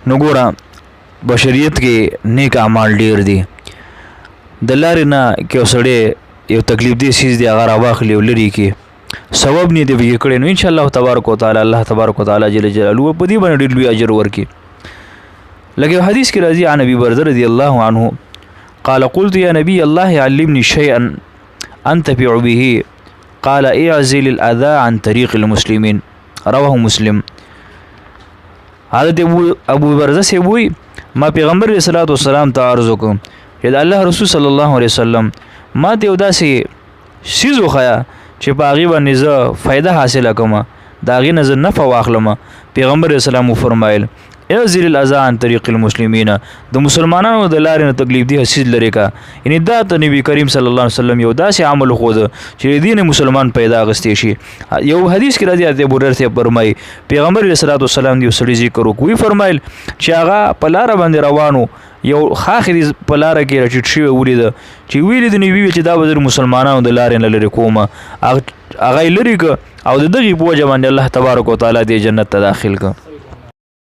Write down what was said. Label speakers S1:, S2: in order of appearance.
S1: نو ګوره بشریت کې نیک اعمال ډیر دي د لارې نه کې سړی یو تکلیف دی سیز دی هغه راواخلي او لري کې ثواب نه دی به کړي نو ان شاء الله تبارک وتعالى الله تبارک وتعالى جل جلاله په دې باندې ډیر لوی اجر ورکړي. لکه حدیث کې راځي عن ابي برده رضی الله عنه قال قلت يا نبي الله علمني شيئا انتفع به قال اعزل الاذى عن طريق المسلمين رواه مسلم. حضرت ابو برده سے وی ما پیغمبر صلی الله علیه وسلم ته عرض وکم چې الله رسول صلی الله علیه وسلم ما ته داسې سیز وخیا چې په هغې باندې زه فایده حاصله کړم د هغې نه زه نفع واخلم. پیغمبر اسلام وفرمایل اعزل الاذى عن طریق المسلمین د مسلمانانو د لارې نه تکلیف دی سیز لرې کا. یعنی دا ته نبی کریم صلی الله علیه وسلم یو داسې عمل وښوده چې دین مسلمان پیدا اخیستی شي. یو حدیث کې راځي حضرت ابو هريره ته فرمایي پیغمبر علیه الصلوۃ والسلام دی سړي ذکر وکوي فرمایل چې هغه په لاره باندې روانو یو خاخري په لاره کې راچټ شوی ولید چې ویل د نبی چې دا به مسلمانانو د لارې نه لرې کومه هغه لري که او د دغې په وجه باندې الله تبارک وتعالی دې جنت ته داخل که.